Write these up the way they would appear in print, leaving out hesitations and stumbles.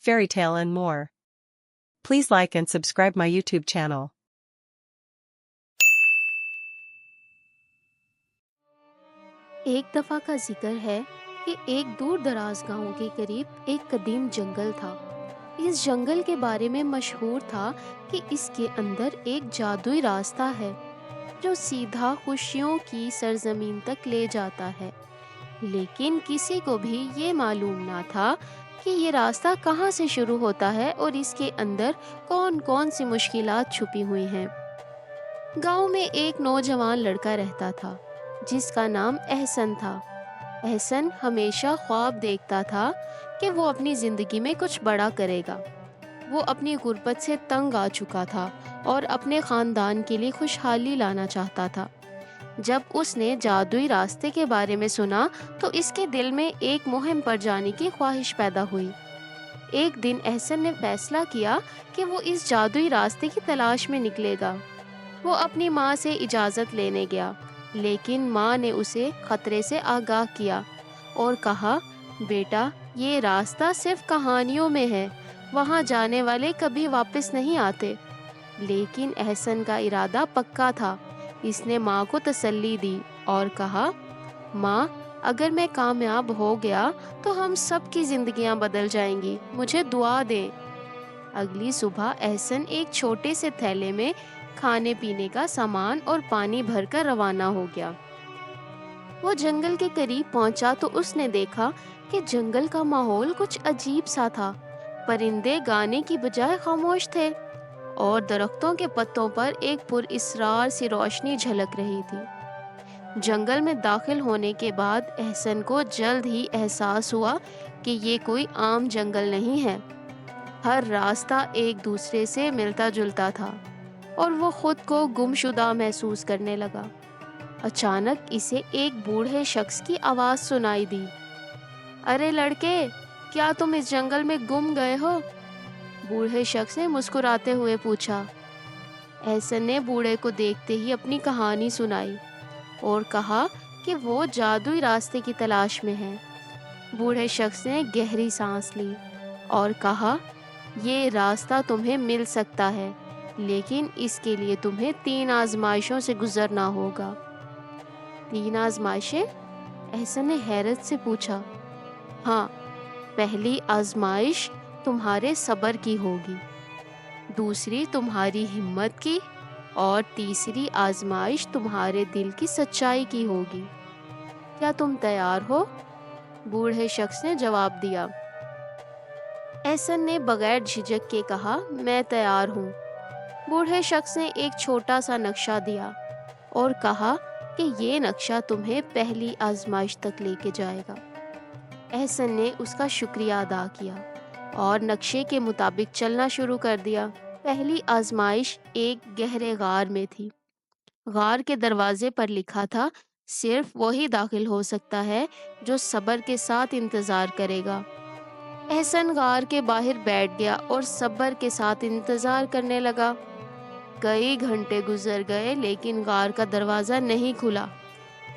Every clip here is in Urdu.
fairy tale and more. Please like and subscribe my YouTube channel. ایک دفعہ کا ذکر ہے کہ ایک دور دراز گاؤں کے قریب ایک قدیم جنگل تھا۔ اس جنگل کے بارے میں مشہور تھا کہ اس کے اندر ایک جادوئی راستہ ہے جو سیدھا خوشیوں کی سرزمین تک لے جاتا ہے، لیکن کسی کو بھی یہ معلوم نہ تھا کہ یہ راستہ کہاں سے شروع ہوتا ہے اور اس کے اندر کون کون سی مشکلات چھپی ہوئی ہیں۔ گاؤں میں ایک نوجوان لڑکا رہتا تھا جس کا نام احسن تھا۔ احسن ہمیشہ خواب دیکھتا تھا کہ وہ اپنی زندگی میں کچھ بڑا کرے گا۔ وہ اپنی غربت سے تنگ آ چکا تھا اور اپنے خاندان کے لیے خوشحالی لانا چاہتا تھا۔ جب اس نے جادوئی راستے کے بارے میں سنا تو اس کے دل میں ایک مہم پر جانے کی خواہش پیدا ہوئی۔ ایک دن احسن نے فیصلہ کیا کہ وہ اس جادوئی راستے کی تلاش میں نکلے گا۔ وہ اپنی ماں سے اجازت لینے گیا، لیکن ماں نے اسے خطرے سے آگاہ کیا اور کہا، بیٹا یہ راستہ صرف کہانیوں میں ہے، وہاں جانے والے کبھی واپس نہیں آتے۔ لیکن احسن کا ارادہ پکا تھا۔ اس نے ماں کو تسلی دی اور کہا، ماں اگر میں کامیاب ہو گیا تو ہم سب کی زندگیاں بدل جائیں گی، مجھے دعا دیں۔ اگلی صبح احسن ایک چھوٹے سے تھیلے میں کھانے پینے کا سامان اور پانی بھر کر روانہ ہو گیا۔ وہ جنگل کے قریب پہنچا تو اس نے دیکھا کہ جنگل کا ماحول کچھ عجیب سا تھا۔ پرندے گانے کی بجائے خاموش تھے اور درختوں کے پتوں پر ایک پراسرار سی روشنی جھلک رہی تھی۔ جنگل میں داخل ہونے کے بعد احسن کو جلد ہی احساس ہوا کہ یہ کوئی عام جنگل نہیں ہے۔ ہر راستہ ایک دوسرے سے ملتا جلتا تھا اور وہ خود کو گمشدہ محسوس کرنے لگا۔ اچانک اسے ایک بوڑھے شخص کی آواز سنائی دی، ارے لڑکے، کیا تم اس جنگل میں گم گئے ہو؟ بوڑھے شخص نے مسکراتے ہوئے پوچھا۔ احسن نے بوڑھے کو دیکھتے ہی اپنی کہانی سنائی اور کہا کہ وہ جادوئی راستے کی تلاش میں ہے۔ بوڑھے شخص نے گہری سانس لی اور کہا، یہ راستہ تمہیں مل سکتا ہے، لیکن اس کے لیے تمہیں 3 آزمائشوں سے گزرنا ہوگا۔ 3 آزمائشیں؟ احسن نے حیرت سے پوچھا۔ ہاں، پہلی آزمائش تمہارے صبر کی ہوگی، دوسری تمہاری ہمت کی اور تیسری آزمائش تمہارے دل کی سچائی کی ہوگی۔ کیا تم تیار ہو؟ بوڑھے شخص نے جواب دیا۔ احسن نے بغیر جھجک کے کہا، میں تیار ہوں۔ بوڑھے شخص نے ایک چھوٹا سا نقشہ دیا اور کہا کہ یہ نقشہ تمہیں پہلی آزمائش تک لے کے جائے گا۔ احسن نے اس کا شکریہ ادا کیا اور نقشے کے مطابق چلنا شروع کر دیا۔ پہلی آزمائش ایک گہرے غار میں تھی۔ غار کے دروازے پر لکھا تھا، صرف وہی داخل ہو سکتا ہے جو صبر کے ساتھ انتظار کرے گا۔ احسن غار کے باہر بیٹھ گیا اور صبر کے ساتھ انتظار کرنے لگا۔ کئی گھنٹے گزر گئے لیکن غار کا دروازہ نہیں کھلا۔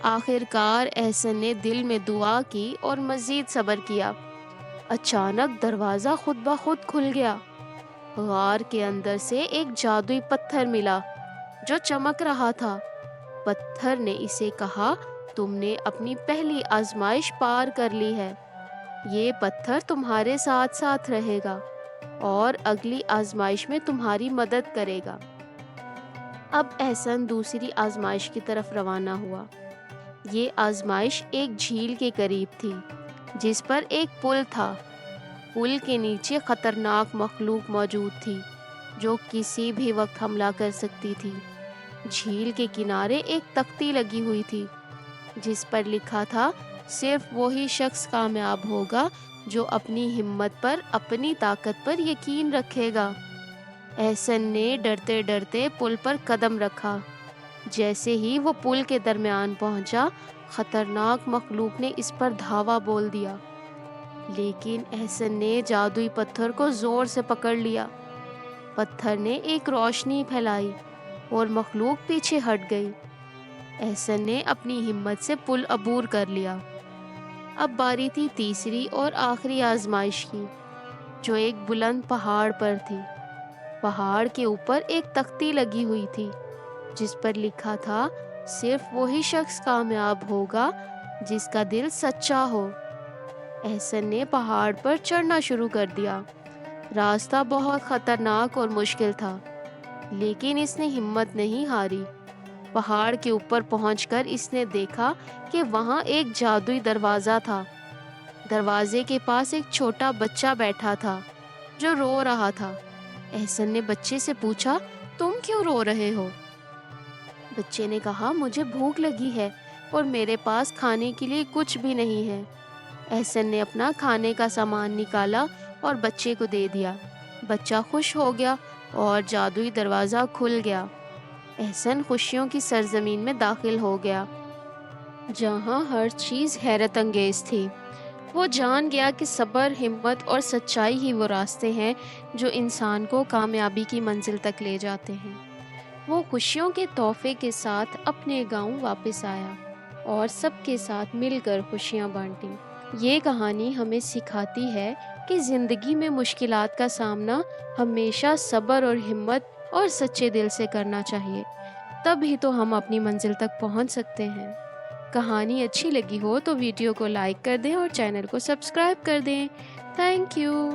آخر کار احسن نے دل میں دعا کی اور مزید صبر کیا۔ اچانک دروازہ خود بخود کھل گیا۔ غار کے اندر سے ایک جادوئی پتھر ملا جو چمک رہا تھا۔ پتھر نے اسے کہا، تم نے اپنی پہلی آزمائش پار کر لی ہے۔ یہ پتھر تمہارے ساتھ ساتھ رہے گا اور اگلی آزمائش میں تمہاری مدد کرے گا۔ اب احسن دوسری آزمائش کی طرف روانہ ہوا۔ یہ آزمائش ایک جھیل کے قریب تھی جس پر ایک پل تھا۔ پل کے نیچے خطرناک مخلوق موجود تھی جو کسی بھی وقت حملہ کر سکتی تھی۔ جھیل کے کنارے ایک تختی لگی ہوئی تھی جس پر لکھا تھا، صرف وہی شخص کامیاب ہوگا جو اپنی ہمت پر، اپنی طاقت پر یقین رکھے گا۔ احسن نے ڈرتے ڈرتے پل پر قدم رکھا۔ جیسے ہی وہ پل کے درمیان پہنچا، خطرناک مخلوق نے اس پر دھاوا بول دیا، لیکن احسن نے جادوئی پتھر کو زور سے پکڑ لیا۔ پتھر نے ایک روشنی پھیلائی اور مخلوق پیچھے ہٹ گئی۔ احسن نے اپنی ہمت سے پل عبور کر لیا۔ اب باری تھی تیسری اور آخری آزمائش کی۔ جو ایک بلند پہاڑ پر تھی۔ پہاڑ کے اوپر ایک تختی لگی ہوئی تھی جس پر لکھا تھا، صرف وہی شخص کامیاب ہوگا جس کا دل سچا ہو۔ احسن نے پہاڑ پر چڑھنا شروع کر دیا۔ راستہ بہت خطرناک اور مشکل تھا، لیکن اس نے ہمت نہیں ہاری۔ پہاڑ کے اوپر پہنچ کر اس نے دیکھا کہ وہاں ایک جادوئی دروازہ تھا۔ دروازے کے پاس ایک چھوٹا بچہ بیٹھا تھا جو رو رہا تھا۔ احسن نے بچے سے پوچھا، تم کیوں رو رہے ہو؟ بچے نے کہا، مجھے بھوک لگی ہے اور میرے پاس کھانے کے لیے کچھ بھی نہیں ہے۔ احسن نے اپنا کھانے کا سامان نکالا اور بچے کو دے دیا۔ بچہ خوش ہو گیا اور جادوئی دروازہ کھل گیا۔ احسن خوشیوں کی سرزمین میں داخل ہو گیا جہاں ہر چیز حیرت انگیز تھی۔ وہ جان گیا کہ صبر، ہمت اور سچائی ہی وہ راستے ہیں جو انسان کو کامیابی کی منزل تک لے جاتے ہیں۔ وہ خوشیوں کے تحفے کے ساتھ اپنے گاؤں واپس آیا اور سب کے ساتھ مل کر خوشیاں بانٹیں۔ یہ کہانی ہمیں سکھاتی ہے کہ زندگی میں مشکلات کا سامنا ہمیشہ صبر اور ہمت اور سچے دل سے کرنا چاہیے، تب ہی تو ہم اپنی منزل تک پہنچ سکتے ہیں۔ کہانی اچھی لگی ہو تو ویڈیو کو لائک کر دیں اور چینل کو سبسکرائب کر دیں۔ Thank you.